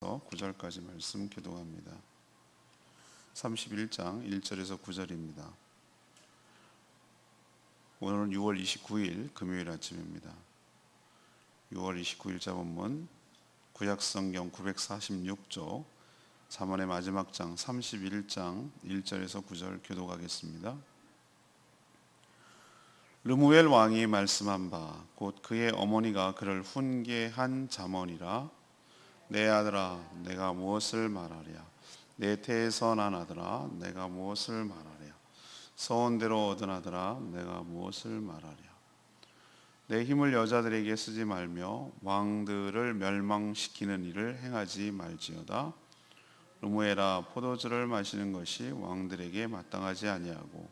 9절까지 말씀 교독합니다. 31장 1절에서 9절입니다. 오늘은 6월 29일 금요일 아침입니다. 6월 29일자 본문 구약성경 946조 잠언의 마지막 장 31장 1절에서 9절 교독하겠습니다. 르무엘 왕이 말씀한 바 곧 그의 어머니가 그를 훈계한 잠언이라. 내 아들아 내가 무엇을 말하랴. 내 태에서 난 아들아 내가 무엇을 말하랴. 서원대로 얻은 아들아 내가 무엇을 말하랴. 내 힘을 여자들에게 쓰지 말며 왕들을 멸망시키는 일을 행하지 말지어다. 르무엘아 포도주를 마시는 것이 왕들에게 마땅하지 아니하고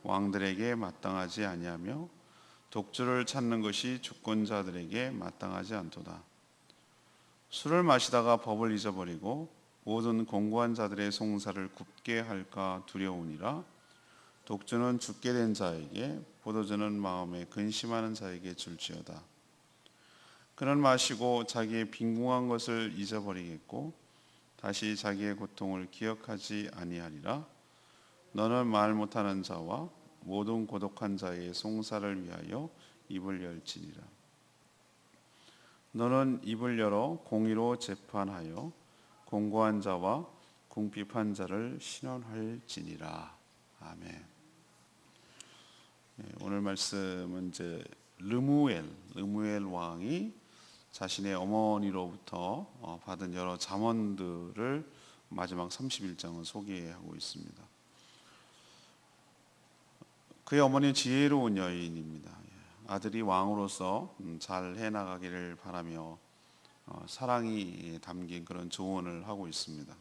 왕들에게 마땅하지 아니하며 독주를 찾는 것이 주권자들에게 마땅하지 않도다. 술을 마시다가 법을 잊어버리고 모든 공고한 자들의 송사를 굽게 할까 두려우니라. 독주는 죽게 된 자에게 포도주는 마음에 근심하는 자에게 줄지어다. 그는 마시고 자기의 빈궁한 것을 잊어버리겠고 다시 자기의 고통을 기억하지 아니하리라. 너는 말 못하는 자와 모든 고독한 자의 송사를 위하여 입을 열지니라. 너는 입을 열어 공의로 재판하여 공고한 자와 궁핍한 자를 신원할지니라. 아멘. 오늘 말씀은 이제 르무엘 왕이 자신의 어머니로부터 받은 여러 잠언들을 마지막 31장은 소개하고 있습니다. 그의 어머니는 지혜로운 여인입니다. 아들이 왕으로서 잘 해나가기를 바라며 사랑이 담긴 그런 조언을 하고 있습니다.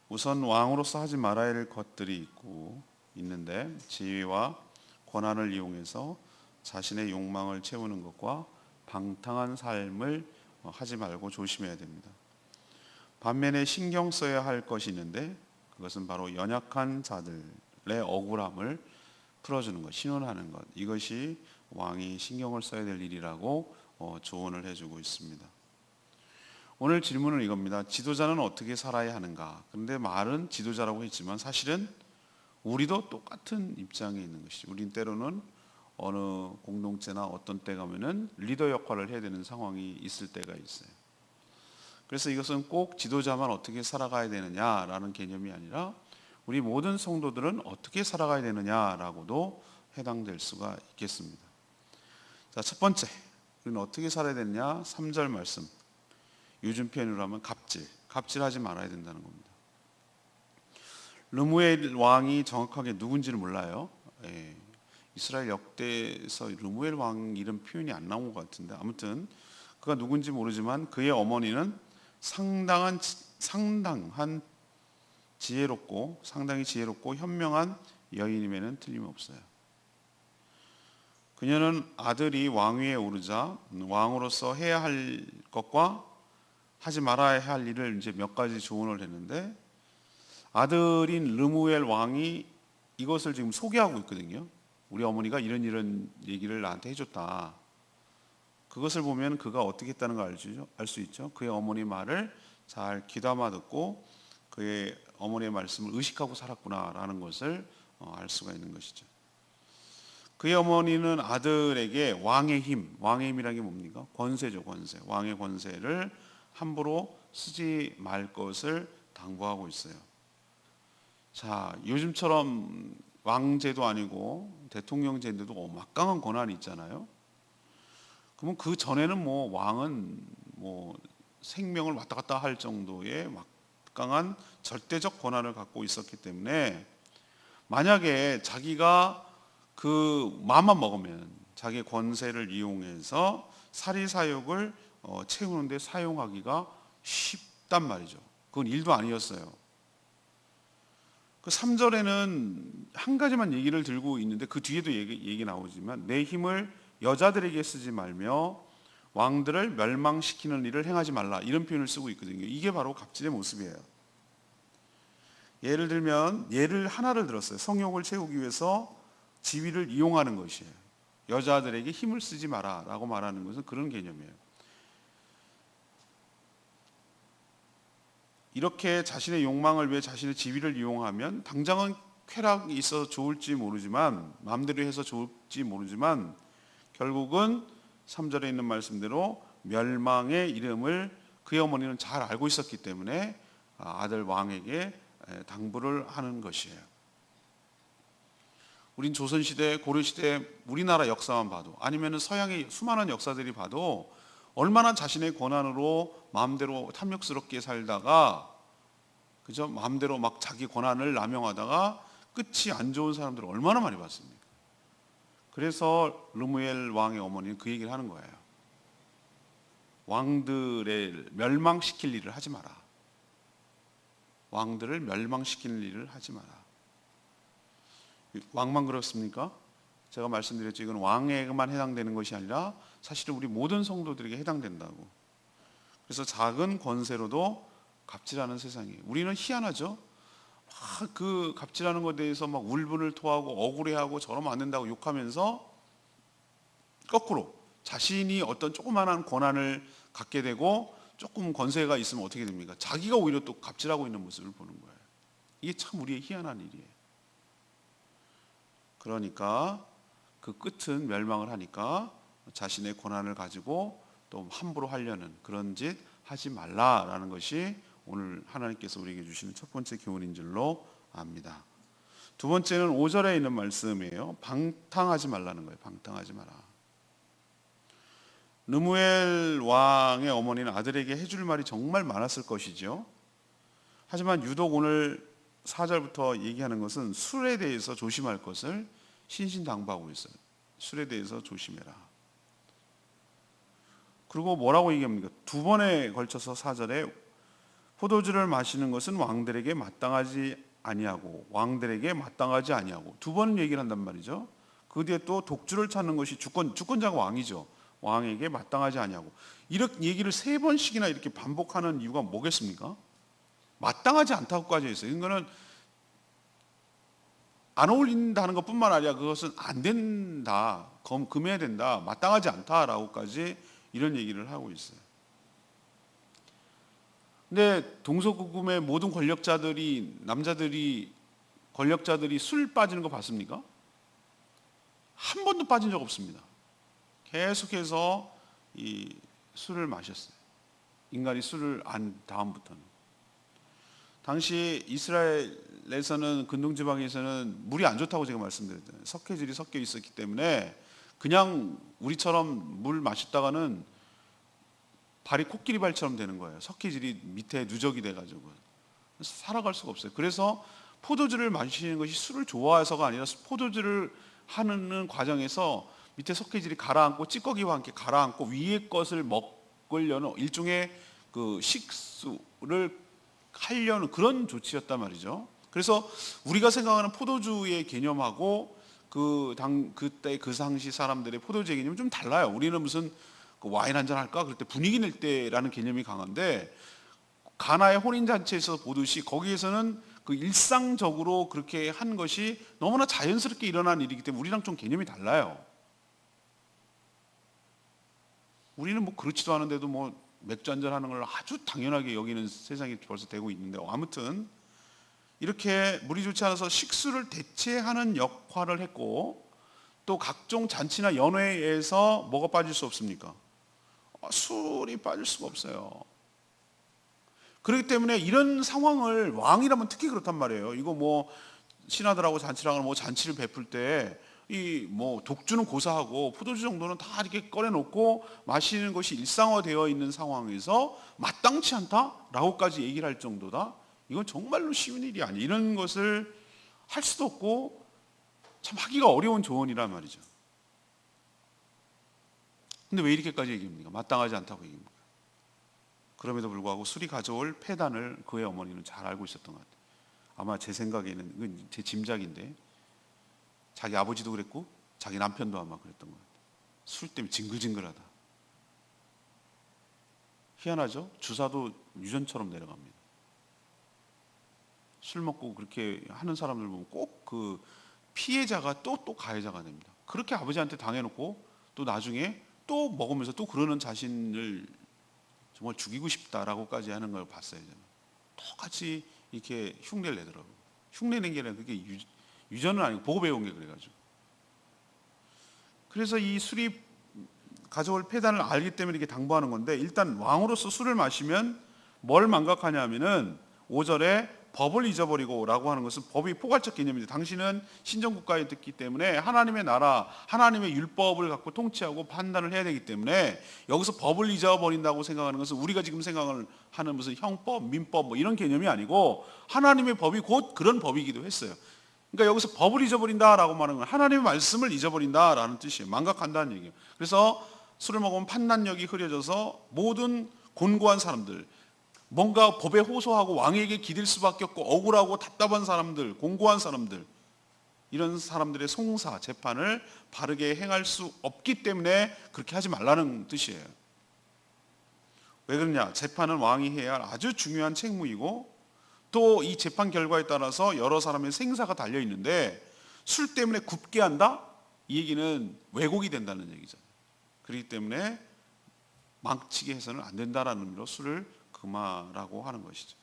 우선 왕으로서 하지 말아야 할 것들이 있는데 지위와 권한을 이용해서 자신의 욕망을 채우는 것과 방탕한 삶을 하지 말고 조심해야 됩니다. 반면에 신경 써야 할 것이 있는데 그것은 바로 연약한 자들의 억울함을 풀어주는 것, 신원하는 것, 이것이 왕이 신경을 써야 될 일이라고 조언을 해주고 있습니다. 오늘 질문은 이겁니다. 지도자는 어떻게 살아야 하는가? 그런데 말은 지도자라고 했지만 사실은 우리도 똑같은 입장에 있는 것이죠. 우린 때로는 어느 공동체나 어떤 때 가면은 리더 역할을 해야 되는 상황이 있을 때가 있어요. 그래서 이것은 꼭 지도자만 어떻게 살아가야 되느냐라는 개념이 아니라 우리 모든 성도들은 어떻게 살아가야 되느냐라고도 해당될 수가 있겠습니다. 자, 첫 번째, 우리는 어떻게 살아야 되느냐? 3절 말씀. 요즘 표현으로 하면 갑질하지 말아야 된다는 겁니다. 르무엘 왕이 정확하게 누군지를 몰라요. 이스라엘 역대에서 르무엘 왕 이름 표현이 안 나온 것 같은데 아무튼 그가 누군지 모르지만 그의 어머니는 상당히 지혜롭고 현명한 여인임에는 틀림없어요. 그녀는 아들이 왕위에 오르자 왕으로서 해야 할 것과 하지 말아야 할 일을 이제 몇 가지 조언을 했는데 아들인 르무엘 왕이 이것을 지금 소개하고 있거든요. 우리 어머니가 이런 얘기를 나한테 해줬다. 그것을 보면 그가 어떻게 했다는 걸 알 수 있죠. 그의 어머니 말을 잘 귀담아 듣고 그의 어머니의 말씀을 의식하고 살았구나라는 것을 알 수가 있는 것이죠. 그의 어머니는 아들에게 왕의 힘이라는 게 뭡니까? 권세죠, 권세. 왕의 권세를 함부로 쓰지 말 것을 당부하고 있어요. 자, 요즘처럼 왕제도 아니고 대통령제인데도 막강한 권한이 있잖아요. 그러면 그 전에는 왕은 생명을 왔다 갔다 할 정도의 막강한 절대적 권한을 갖고 있었기 때문에 만약에 자기가 그 마음만 먹으면 자기의 권세를 이용해서 사리사욕을 채우는데 사용하기가 쉽단 말이죠. 그건 일도 아니었어요. 그 3절에는 한 가지만 얘기를 들고 있는데 그 뒤에도 얘기 나오지만 내 힘을 여자들에게 쓰지 말며 왕들을 멸망시키는 일을 행하지 말라 이런 표현을 쓰고 있거든요. 이게 바로 갑질의 모습이에요. 예를 들면 예를 하나를 들었어요. 성욕을 채우기 위해서 지위를 이용하는 것이에요. 여자들에게 힘을 쓰지 마라 라고 말하는 것은 그런 개념이에요. 이렇게 자신의 욕망을 위해 자신의 지위를 이용하면 당장은 쾌락이 있어서 좋을지 모르지만, 마음대로 해서 좋을지 모르지만 결국은 3절에 있는 말씀대로 멸망의 이름을 그의 어머니는 잘 알고 있었기 때문에 아들 왕에게 당부를 하는 것이에요. 우린 조선시대, 고려시대 우리나라 역사만 봐도, 아니면 서양의 수많은 역사들이 봐도 얼마나 자신의 권한으로 마음대로 탐욕스럽게 살다가, 그죠? 마음대로 막 자기 권한을 남용하다가 끝이 안 좋은 사람들을 얼마나 많이 봤습니까? 그래서 르무엘 왕의 어머니는 그 얘기를 하는 거예요. 왕들을 멸망시킬 일을 하지 마라. 왕들을 멸망시키는 일을 하지 마라. 왕만 그렇습니까? 제가 말씀드렸죠. 이건 왕에게만 해당되는 것이 아니라 사실은 우리 모든 성도들에게 해당된다고. 그래서 작은 권세로도 갑질하는 세상이에요. 우리는 희한하죠. 막 그 갑질하는 것에 대해서 막 울분을 토하고 억울해하고 저러면 안 된다고 욕하면서 거꾸로 자신이 어떤 조그마한 권한을 갖게 되고 조금 권세가 있으면 어떻게 됩니까? 자기가 오히려 또 갑질하고 있는 모습을 보는 거예요. 이게 참 우리의 희한한 일이에요. 그러니까 그 끝은 멸망을 하니까 자신의 권한을 가지고 또 함부로 하려는 그런 짓 하지 말라라는 것이 오늘 하나님께서 우리에게 주시는 첫 번째 교훈인 줄로 압니다. 두 번째는 5절에 있는 말씀이에요. 방탕하지 말라는 거예요. 방탕하지 마라. 르무엘 왕의 어머니는 아들에게 해줄 말이 정말 많았을 것이죠. 하지만 유독 오늘 4절부터 얘기하는 것은 술에 대해서 조심할 것을 신신당부하고 있어요. 술에 대해서 조심해라. 그리고 뭐라고 얘기합니까? 두 번에 걸쳐서 4절에 포도주를 마시는 것은 왕들에게 마땅하지 아니하고 왕들에게 마땅하지 아니하고 두 번 얘기를 한단 말이죠. 그 뒤에 또 독주를 찾는 것이 주권자가 왕이죠. 왕에게 마땅하지 아니하고, 이렇게 얘기를 세 번씩이나 이렇게 반복하는 이유가 뭐겠습니까? 마땅하지 않다고까지 했어요. 이거는 안 어울린다는 것뿐만 아니라 그것은 안 된다, 금해야 된다, 마땅하지 않다라고까지 이런 얘기를 하고 있어요. 근데 동서고금의 모든 권력자들이 술 빠지는 거 봤습니까? 한 번도 빠진 적 없습니다. 계속해서 이 술을 마셨어요. 인간이 술을 안 다음부터는. 당시 이스라엘에서는, 근동지방에서는 물이 안 좋다고 제가 말씀드렸잖아요. 석회질이 섞여 있었기 때문에 그냥 우리처럼 물 마셨다가는 발이 코끼리 발처럼 되는 거예요. 석회질이 밑에 누적이 돼가지고. 그래서 살아갈 수가 없어요. 그래서 포도주를 마시는 것이 술을 좋아해서가 아니라 포도주를 하는 과정에서 밑에 석회질이 가라앉고 찌꺼기와 함께 가라앉고 위에 것을 먹으려는 일종의 그 식수를 하려는 그런 조치였단 말이죠. 그래서 우리가 생각하는 포도주의 개념하고 그때 그 당시 사람들의 포도주의 개념이 좀 달라요. 우리는 무슨 와인 한잔 할까? 그럴 때 분위기 낼 때라는 개념이 강한데, 가나의 혼인잔치에서 보듯이 거기에서는 그 일상적으로 그렇게 한 것이 너무나 자연스럽게 일어난 일이기 때문에 우리랑 좀 개념이 달라요. 우리는 뭐 그렇지도 않은데도 뭐 맥주 한잔 하는 걸 아주 당연하게 여기는 세상이 벌써 되고 있는데, 아무튼 이렇게 물이 좋지 않아서 식수를 대체하는 역할을 했고, 또 각종 잔치나 연회에서 뭐가 빠질 수 없습니까? 술이 빠질 수가 없어요. 그렇기 때문에 이런 상황을, 왕이라면 특히 그렇단 말이에요. 이거 뭐 신하들하고 잔치를 하거나 뭐 잔치를 베풀 때 이 뭐 독주는 고사하고 포도주 정도는 다 이렇게 꺼내놓고 마시는 것이 일상화되어 있는 상황에서 마땅치 않다라고까지 얘기를 할 정도다. 이건 정말로 쉬운 일이 아니에요. 이런 것을 할 수도 없고 참 하기가 어려운 조언이란 말이죠. 근데 왜 이렇게까지 얘기합니까? 마땅하지 않다고 얘기합니까? 그럼에도 불구하고 술이 가져올 폐단을 그의 어머니는 잘 알고 있었던 것 같아요. 아마 제 생각에는, 이건 제 짐작인데, 자기 아버지도 그랬고 자기 남편도 아마 그랬던 것 같아요. 술 때문에 징글징글하다. 희한하죠? 주사도 유전처럼 내려갑니다. 술 먹고 그렇게 하는 사람들 보면 꼭 그 피해자가 또 가해자가 됩니다. 그렇게 아버지한테 당해놓고 또 나중에 또 먹으면서 또 그러는 자신을 정말 죽이고 싶다라고까지 하는 걸 봤어요. 저는. 똑같이 이렇게 흉내를 내더라고요. 흉내낸 게 아니라 그게 유전은 아니고 보고 배운 게 그래가지고. 그래서 이 술이 가져올 폐단을 알기 때문에 이렇게 당부하는 건데, 일단 왕으로서 술을 마시면 뭘 망각하냐면은 5절에 법을 잊어버리고 라고 하는 것은 법이 포괄적 개념인데, 당신은 신정국가에 있기 때문에 하나님의 나라, 하나님의 율법을 갖고 통치하고 판단을 해야 되기 때문에 여기서 법을 잊어버린다고 생각하는 것은 우리가 지금 생각을 하는 무슨 형법, 민법 뭐 이런 개념이 아니고 하나님의 법이 곧 그런 법이기도 했어요. 그러니까 여기서 법을 잊어버린다라고 말하는 건 하나님의 말씀을 잊어버린다라는 뜻이에요. 망각한다는 얘기예요. 그래서 술을 먹으면 판단력이 흐려져서 모든 곤고한 사람들, 뭔가 법에 호소하고 왕에게 기댈 수밖에 없고 억울하고 답답한 사람들, 공고한 사람들, 이런 사람들의 송사, 재판을 바르게 행할 수 없기 때문에 그렇게 하지 말라는 뜻이에요. 왜 그러냐? 재판은 왕이 해야 할 아주 중요한 책무이고, 또 이 재판 결과에 따라서 여러 사람의 생사가 달려 있는데 술 때문에 굽게 한다? 이 얘기는 왜곡이 된다는 얘기잖아요. 그렇기 때문에 망치게 해서는 안 된다라는 의미로 술을 금하라고 하는 것이죠.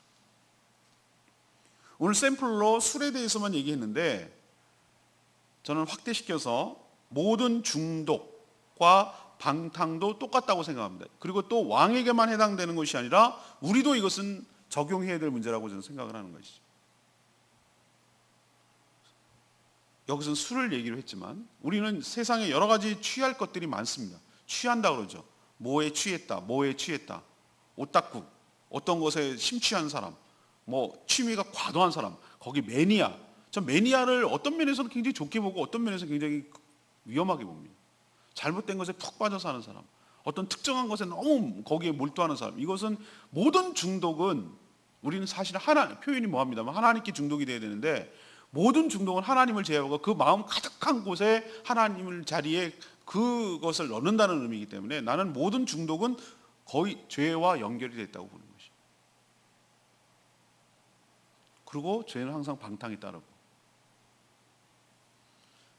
오늘 샘플로 술에 대해서만 얘기했는데, 저는 확대시켜서 모든 중독과 방탕도 똑같다고 생각합니다. 그리고 또 왕에게만 해당되는 것이 아니라 우리도 이것은 적용해야 될 문제라고 저는 생각을 하는 것이죠. 여기서는 술을 얘기를 했지만 우리는 세상에 여러 가지 취할 것들이 많습니다. 취한다 그러죠. 뭐에 취했다, 뭐에 취했다. 오따쿠, 어떤 것에 심취한 사람, 뭐 취미가 과도한 사람, 거기 매니아. 전 매니아를 어떤 면에서는 굉장히 좋게 보고 어떤 면에서 굉장히 위험하게 봅니다. 잘못된 것에 푹 빠져 사는 사람, 어떤 특정한 것에 너무 거기에 몰두하는 사람. 이것은 모든 중독은, 우리는 사실 표현이 뭐합니다만 하나님께 중독이 돼야 되는데, 모든 중독은 하나님을 제외하고 그 마음 가득한 곳에 하나님을 자리에 그것을 넣는다는 의미이기 때문에 나는 모든 중독은 거의 죄와 연결이 됐다고 보는 것이죠. 그리고 죄는 항상 방탕이 따르고,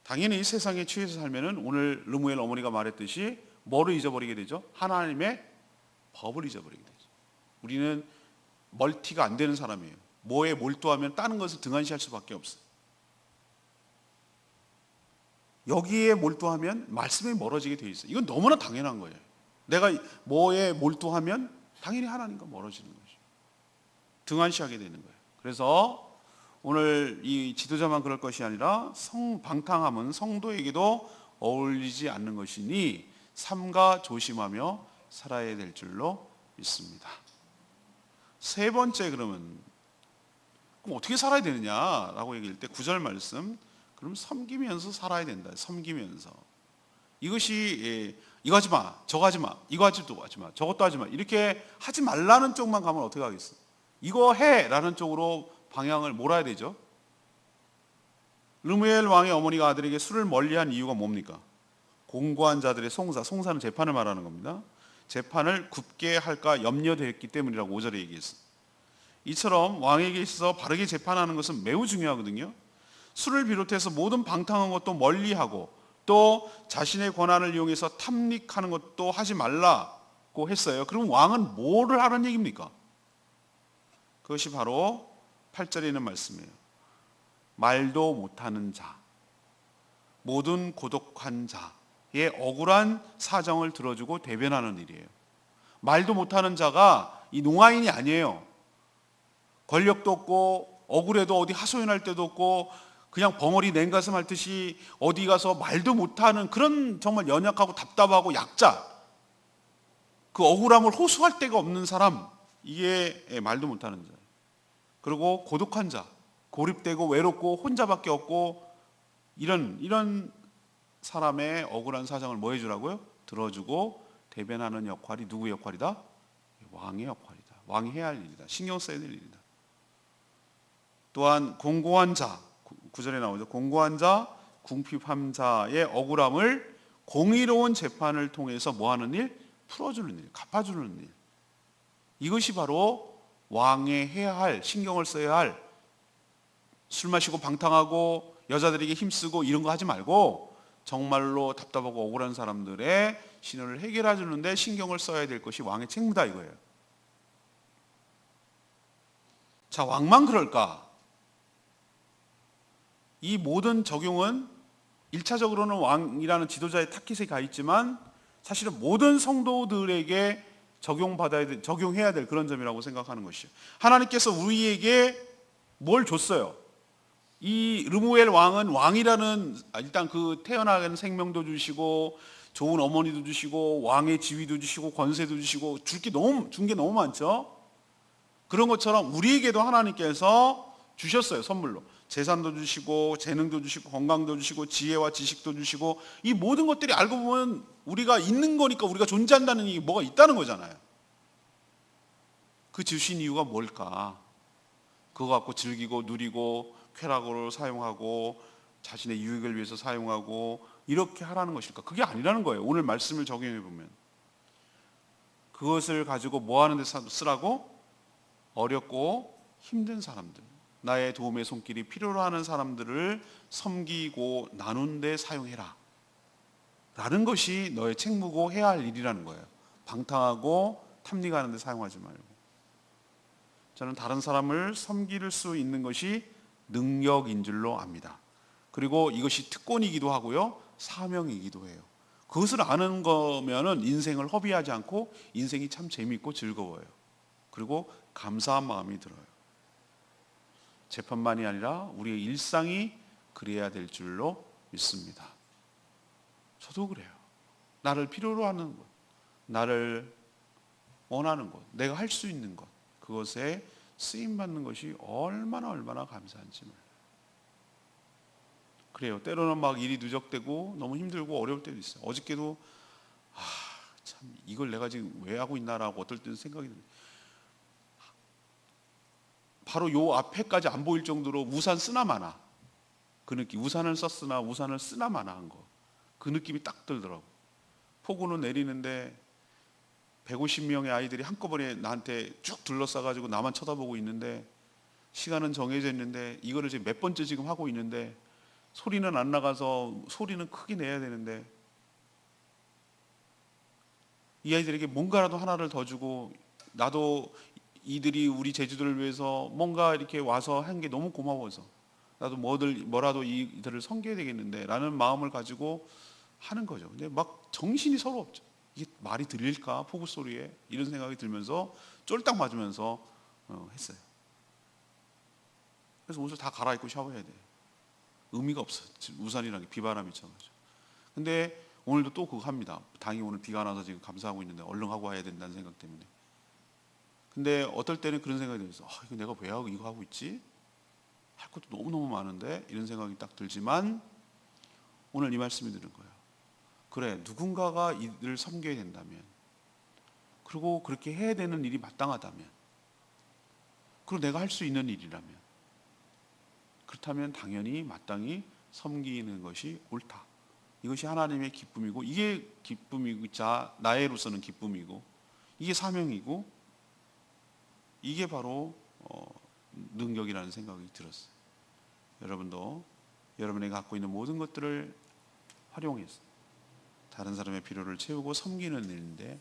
당연히 세상에 취해서 살면은 오늘 르무엘 어머니가 말했듯이 뭐를 잊어버리게 되죠? 하나님의 법을 잊어버리게 되죠. 우리는 멀티가 안 되는 사람이에요. 뭐에 몰두하면 다른 것을 등한시할 수밖에 없어요. 여기에 몰두하면 말씀에 멀어지게 돼 있어요. 이건 너무나 당연한 거예요. 내가 뭐에 몰두하면 당연히 하나님과 멀어지는 거죠. 등한시하게 되는 거예요. 그래서 오늘 이 지도자만 그럴 것이 아니라 방탕함은 성도에게도 어울리지 않는 것이니 삼가 조심하며 살아야 될 줄로 믿습니다. 세 번째, 그러면 그럼 어떻게 살아야 되느냐라고 얘기할 때 9절 말씀, 그럼 섬기면서 살아야 된다. 섬기면서. 이것이 이거 하지 마, 저거 하지 마, 이거 하지 마, 저것도 하지 마, 이렇게 하지 말라는 쪽만 가면 어떻게 하겠어? 이거 해라는 쪽으로 방향을 몰아야 되죠. 르무엘 왕의 어머니가 아들에게 술을 멀리한 이유가 뭡니까? 공고한 자들의 송사는 재판을 말하는 겁니다. 재판을 굽게 할까 염려되었기 때문이라고 5절에 얘기했어요. 이처럼 왕에게 있어서 바르게 재판하는 것은 매우 중요하거든요. 술을 비롯해서 모든 방탕한 것도 멀리하고, 또 자신의 권한을 이용해서 탐닉하는 것도 하지 말라고 했어요. 그럼 왕은 뭐를 하라는 얘기입니까? 그것이 바로 8절에 있는 말씀이에요. 말도 못하는 자, 모든 고독한 자의 억울한 사정을 들어주고 대변하는 일이에요. 말도 못하는 자가 이 농아인이 아니에요. 권력도 없고 억울해도 어디 하소연할 데도 없고 그냥 벙어리 냉가슴 앓듯이 어디 가서 말도 못하는 그런 정말 연약하고 답답하고 약자, 그 억울함을 호소할 데가 없는 사람, 이게 말도 못하는 자. 그리고 고독한 자, 고립되고 외롭고 혼자밖에 없고 이런 사람의 억울한 사정을 뭐 해주라고요? 들어주고 대변하는 역할이 누구의 역할이다? 왕의 역할이다. 왕이 해야 할 일이다. 신경 써야 될 일이다. 또한 공고한 자, 9절에 나오죠. 공고한 자, 궁핍한 자의 억울함을 공의로운 재판을 통해서 뭐 하는 일? 풀어주는 일, 갚아주는 일. 이것이 바로 왕의 해야 할, 신경을 써야 할, 술 마시고 방탕하고 여자들에게 힘쓰고 이런 거 하지 말고 정말로 답답하고 억울한 사람들의 신원을 해결해 주는데 신경을 써야 될 것이 왕의 책무다 이거예요. 자, 왕만 그럴까? 이 모든 적용은 1차적으로는 왕이라는 지도자의 타깃에 가 있지만 사실은 모든 성도들에게 적용해야 될 그런 점이라고 생각하는 것이요. 하나님께서 우리에게 뭘 줬어요? 이 르무엘 왕은 왕이라는 일단 그 태어나는 생명도 주시고 좋은 어머니도 주시고 왕의 지위도 주시고 권세도 주시고 준 게 너무 많죠. 그런 것처럼 우리에게도 하나님께서 주셨어요. 선물로 재산도 주시고 재능도 주시고 건강도 주시고 지혜와 지식도 주시고 이 모든 것들이 알고 보면 우리가 있는 거니까 우리가 존재한다는 게 뭐가 있다는 거잖아요. 그 주신 이유가 뭘까? 그거 갖고 즐기고 누리고 쾌락으로 사용하고 자신의 유익을 위해서 사용하고 이렇게 하라는 것일까? 그게 아니라는 거예요. 오늘 말씀을 적용해 보면 그것을 가지고 뭐 하는 데 쓰라고? 어렵고 힘든 사람들, 나의 도움의 손길이 필요로 하는 사람들을 섬기고 나눈 데 사용해라 라는 것이 너의 책무고 해야 할 일이라는 거예요. 방탕하고 탐닉하는 데 사용하지 말고. 저는 다른 사람을 섬길 수 있는 것이 능력인 줄로 압니다. 그리고 이것이 특권이기도 하고요, 사명이기도 해요. 그것을 아는 거면은 인생을 허비하지 않고 인생이 참 재미있고 즐거워요. 그리고 감사한 마음이 들어요. 재판만이 아니라 우리의 일상이 그래야 될 줄로 믿습니다. 저도 그래요. 나를 필요로 하는 것, 나를 원하는 것, 내가 할 수 있는 것, 그것에 쓰임받는 것이 얼마나 감사한지 몰라요. 그래요. 때로는 막 일이 누적되고 너무 힘들고 어려울 때도 있어요. 어저께도 참 이걸 내가 지금 왜 하고 있나라고 어떨 때는 생각이 듭니다. 바로 요 앞에까지 안 보일 정도로 우산 쓰나 마나 그 느낌, 우산을 썼으나 우산을 쓰나 마나 한 거, 그 느낌이 딱 들더라고. 폭우는 내리는데 150명의 아이들이 한꺼번에 나한테 쭉 둘러싸가지고 나만 쳐다보고 있는데 시간은 정해져 있는데 이거를 지금 몇 번째 지금 하고 있는데 소리는 안 나가서 소리는 크게 내야 되는데 이 아이들에게 뭔가라도 하나를 더 주고 나도 이들이 우리 제주도를 위해서 뭔가 이렇게 와서 한 게 너무 고마워서 나도 뭐라도 이들을 섬겨야 되겠는데 라는 마음을 가지고 하는 거죠. 근데 막 정신이 서로 없죠. 이게 말이 들릴까? 폭우 소리에 이런 생각이 들면서 쫄딱 맞으면서 했어요. 그래서 옷을 다 갈아입고 샤워해야 돼. 의미가 없어. 우산이라는 게 비바람이 쳐가지고. 근데 오늘도 또 그거 합니다. 당연히 오늘 비가 나서 지금 감사하고 있는데 얼른 하고 와야 된다는 생각 때문에. 근데 어떨 때는 그런 생각이 들어서 이거 내가 왜 하고 이거 하고 있지? 할 것도 너무너무 많은데 이런 생각이 딱 들지만 오늘 이 말씀이 드는 거예요. 그래, 누군가가 이들을 섬겨야 된다면, 그리고 그렇게 해야 되는 일이 마땅하다면, 그리고 내가 할 수 있는 일이라면, 그렇다면 당연히 마땅히 섬기는 것이 옳다. 이것이 하나님의 기쁨이고, 이게 기쁨이고, 나의로서는 기쁨이고, 이게 사명이고, 이게 바로 능력이라는 생각이 들었어요. 여러분도 여러분이 갖고 있는 모든 것들을 활용해서 다른 사람의 필요를 채우고 섬기는 일인데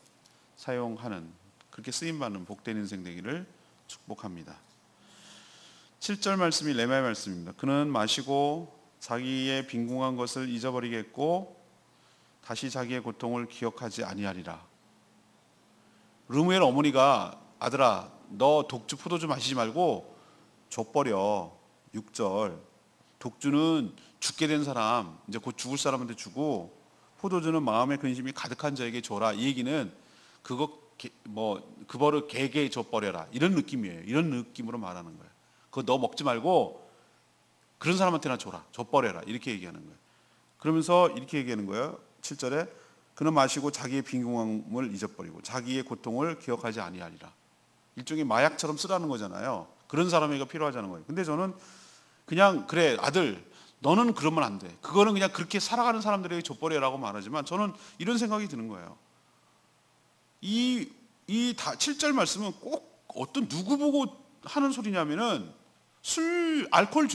사용하는, 그렇게 쓰임받는 복된 인생 되기를 축복합니다. 7절 말씀이 레마의 말씀입니다. 그는 마시고 자기의 빈궁한 것을 잊어버리겠고 다시 자기의 고통을 기억하지 아니하리라. 르무엘 어머니가 아들아 너 독주 포도주 마시지 말고 줘버려. 6절 독주는 죽게 된 사람, 이제 곧 죽을 사람한테 주고 포도주는 마음의 근심이 가득한 자에게 줘라. 이 얘기는 그거 그 버릇 개개에 줘버려라 이런 느낌이에요. 이런 느낌으로 말하는 거예요. 그거 너 먹지 말고 그런 사람한테나 줘버려라 이렇게 얘기하는 거예요. 그러면서 이렇게 얘기하는 거예요. 7절에 그는 마시고 자기의 빈궁함을 잊어버리고 자기의 고통을 기억하지 아니하리라. 일종의 마약처럼 쓰라는 거잖아요. 그런 사람에게 필요하자는 거예요. 근데 저는 그냥 그래 아들 너는 그러면 안 돼. 그거는 그냥 그렇게 살아가는 사람들에게 줘버려라고 말하지만 저는 이런 생각이 드는 거예요. 이 7절 말씀은 꼭 어떤 누구 보고 하는 소리냐면은 알코올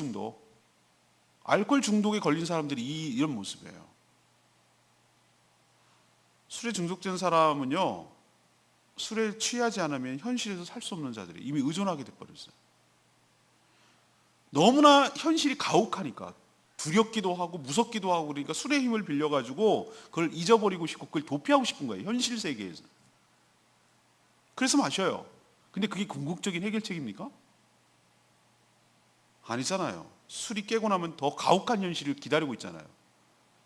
중독에 걸린 사람들이 이런 모습이에요. 술에 중독된 사람은요, 술에 취하지 않으면 현실에서 살 수 없는 자들이 이미 의존하게 돼버렸어요. 너무나 현실이 가혹하니까 두렵기도 하고 무섭기도 하고 그러니까 술의 힘을 빌려가지고 그걸 잊어버리고 싶고 그걸 도피하고 싶은 거예요. 현실 세계에서. 그래서 마셔요. 근데 그게 궁극적인 해결책입니까? 아니잖아요. 술이 깨고 나면 더 가혹한 현실을 기다리고 있잖아요.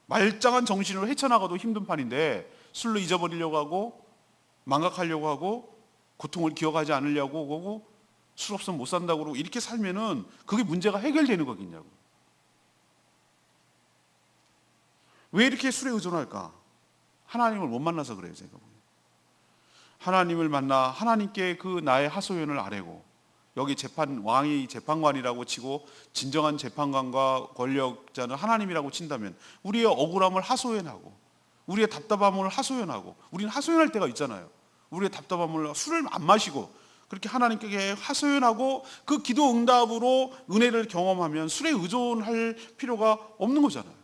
말짱한 정신으로 헤쳐나가도 힘든 판인데 술로 잊어버리려고 하고 망각하려고 하고 고통을 기억하지 않으려고 하고 술 없으면 못 산다고 그러고 이렇게 살면은 그게 문제가 해결되는 거겠냐고. 왜 이렇게 술에 의존할까? 하나님을 못 만나서 그래요. 제가 보기엔. 하나님을 만나 하나님께 그 나의 하소연을 아뢰고 여기 왕이 재판관이라고 치고 진정한 재판관과 권력자는 하나님이라고 친다면 우리의 억울함을 하소연하고 우리의 답답함을 하소연하고 우리는 하소연할 때가 있잖아요. 우리의 답답함을 술을 안 마시고 그렇게 하나님께 하소연하고 그 기도 응답으로 은혜를 경험하면 술에 의존할 필요가 없는 거잖아요.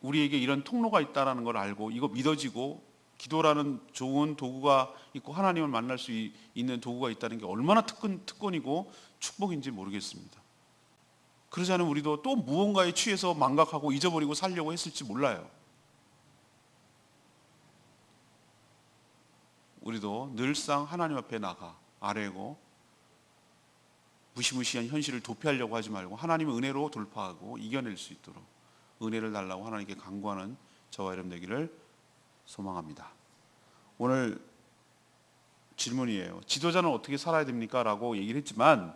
우리에게 이런 통로가 있다는 걸 알고 이거 믿어지고 기도라는 좋은 도구가 있고 하나님을 만날 수 있는 도구가 있다는 게 얼마나 특권이고 축복인지 모르겠습니다. 그러지 않으면 우리도 또 무언가에 취해서 망각하고 잊어버리고 살려고 했을지 몰라요. 우리도 늘상 하나님 앞에 나가 아뢰고 무시무시한 현실을 도피하려고 하지 말고 하나님의 은혜로 돌파하고 이겨낼 수 있도록 은혜를 달라고 하나님께 간구하는 저와 여러분 되기를 소망합니다. 오늘 질문이에요. 지도자는 어떻게 살아야 됩니까? 라고 얘기를 했지만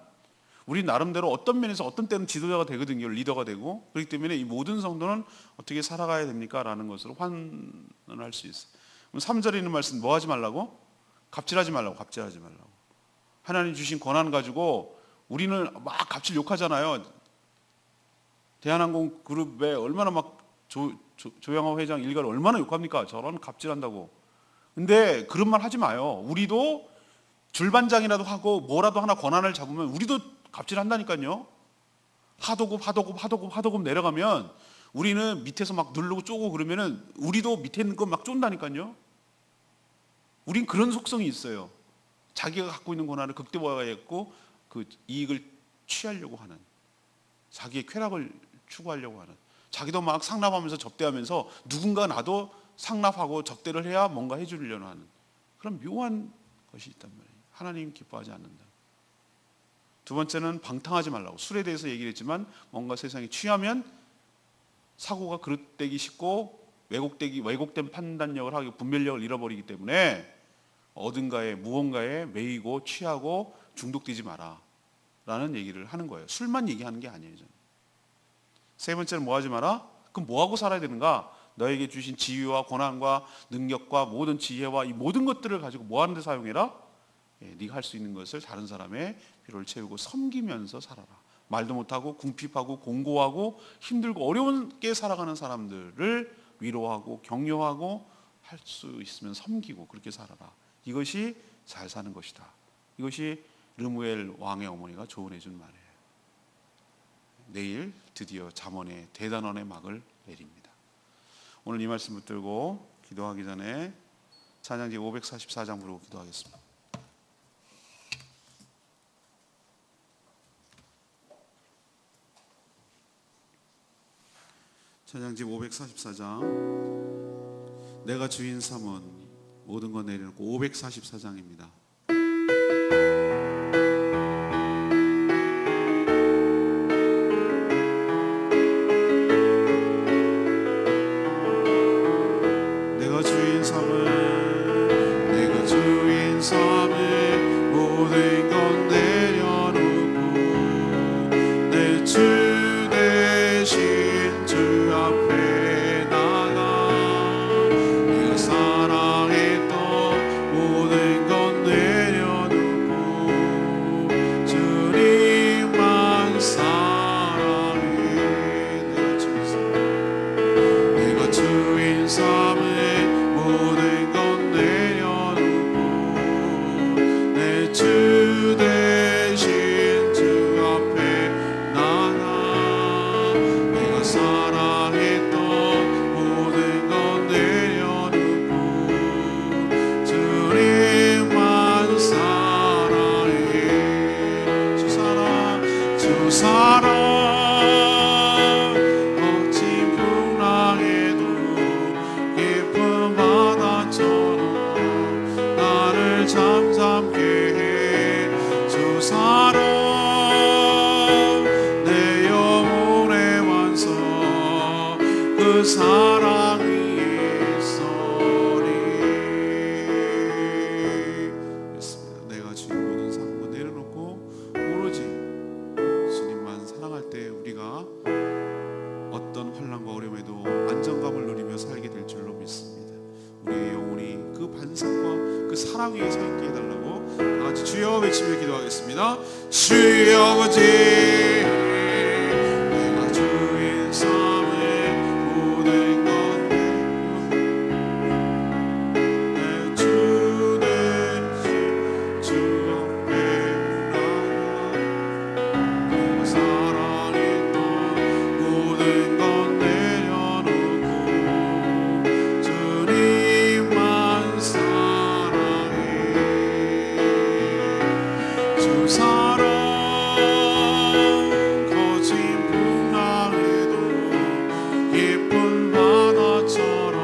우리 나름대로 어떤 면에서 어떤 때는 지도자가 되거든요. 리더가 되고. 그렇기 때문에 이 모든 성도는 어떻게 살아가야 됩니까? 라는 것으로 환원할 수 있어요. 그럼 3절에 있는 말씀 뭐 하지 말라고? 갑질하지 말라고. 갑질하지 말라고. 하나님 주신 권한 가지고 우리는 막 갑질 욕하잖아요. 대한항공 그룹에 얼마나 막 조양호 회장 일가를 얼마나 욕합니까? 저런 갑질한다고. 근데 그런 말 하지 마요. 우리도 줄반장이라도 하고 뭐라도 하나 권한을 잡으면 우리도 갑질한다니까요. 하도급 내려가면 우리는 밑에서 막 누르고 쪼고 그러면은 우리도 밑에 있는 거 막 쫀다니까요. 우린 그런 속성이 있어요. 자기가 갖고 있는 권한을 극대화했고 그 이익을 취하려고 하는, 자기의 쾌락을 추구하려고 하는, 자기도 막 상납하면서 접대하면서 누군가 나도 상납하고 접대를 해야 뭔가 해주려고 하는 그런 묘한 것이 있단 말이에요. 하나님 기뻐하지 않는다. 두 번째는 방탕하지 말라고. 술에 대해서 얘기를 했지만 뭔가 세상에 취하면 사고가 그릇되기 쉽고 왜곡된 판단력을 하고 분별력을 잃어버리기 때문에 어딘가에 무언가에 매이고 취하고 중독되지 마라 라는 얘기를 하는 거예요. 술만 얘기하는 게 아니에요. 저는. 세 번째는 뭐 하지 마라? 그럼 뭐 하고 살아야 되는가? 너에게 주신 지위와 권한과 능력과 모든 지혜와 이 모든 것들을 가지고 뭐 하는 데 사용해라? 네가 할 수 있는 것을 다른 사람의 필요를 채우고 섬기면서 살아라. 말도 못하고 궁핍하고 공고하고 힘들고 어려운게 살아가는 사람들을 위로하고 격려하고 할 수 있으면 섬기고 그렇게 살아라. 이것이 잘 사는 것이다. 이것이 르무엘 왕의 어머니가 조언해 준 말이에요. 내일 드디어 잠언의 대단원의 막을 내립니다. 오늘 이 말씀 붙들고 기도하기 전에 찬양지 544장 부르고 기도하겠습니다. 찬양지 544장 내가 주인 삼은 모든 것 내려놓고 544장입니다. 사랑했던 모든 것 내려놓고 사랑 위에 서 있게 해달라고 다 같이 주여 외치며 기도하겠습니다. 주여 아버지, 내가 주의 삶의 모든 것 내 주 대신 주 앞에 나가 내 사랑했던 모든 것 내려놓고 주님만 사랑해. 주 사랑 거친 풍랑에도 깊은 바다처럼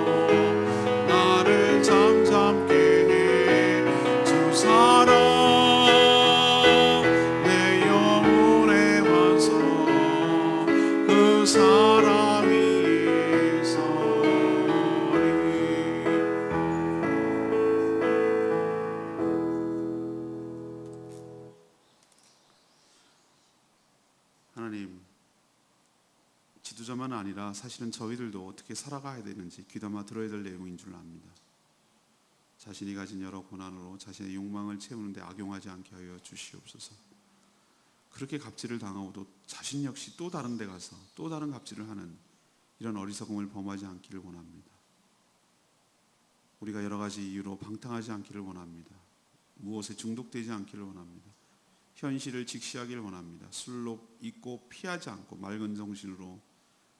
나를 잠잠게 해. 주 사랑 내 영혼의 완성 그 사랑 위에 서리. 하나님, 지도자만 아니라 사실은 저희들도 어떻게 살아가야 되는지 귀담아 들어야 될 내용인 줄 압니다. 자신이 가진 여러 고난으로 자신의 욕망을 채우는데 악용하지 않게 하여 주시옵소서. 그렇게 갑질을 당하고도 자신 역시 또 다른 데 가서 또 다른 갑질을 하는 이런 어리석음을 범하지 않기를 원합니다. 우리가 여러 가지 이유로 방탕하지 않기를 원합니다. 무엇에 중독되지 않기를 원합니다. 현실을 직시하기를 원합니다. 술로 잊고 피하지 않고 맑은 정신으로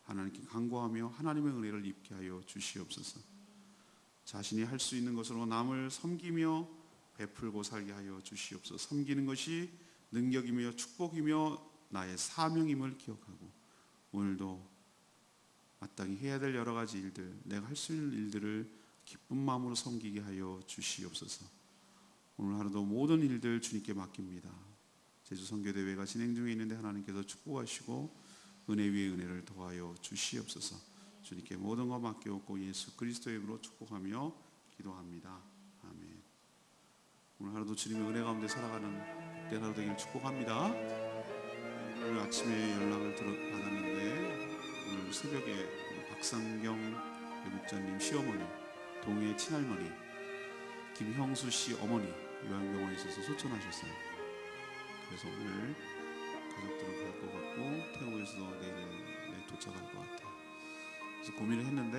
하나님께 간구하며 하나님의 은혜를 입게 하여 주시옵소서. 자신이 할 수 있는 것으로 남을 섬기며 베풀고 살게 하여 주시옵소서. 섬기는 것이 능력이며 축복이며 나의 사명임을 기억하고 오늘도 마땅히 해야 될 여러 가지 일들, 내가 할 수 있는 일들을 기쁜 마음으로 섬기게 하여 주시옵소서. 오늘 하루도 모든 일들 주님께 맡깁니다. 제주 선교대회가 진행 중에 있는데 하나님께서 축복하시고 은혜 위에 은혜를 더하여 주시옵소서. 주님께 모든 것 맡겨놓고 예수 그리스도의 이름으로 축복하며 기도합니다. 아멘. 오늘 하루도 주님의 은혜 가운데 살아가는 복된 하루 되길 축복합니다. 오늘 아침에 연락을 받았는데 오늘 새벽에 박상경 목자님 시어머니, 동해 친할머니 김형수 씨 어머니 요양병원에 있어서 소천하셨어요. 그래서 오늘 가족들은 갈 것 같고 태국에서도 내일 도착할 것 같아요. 그래서 고민을 했는데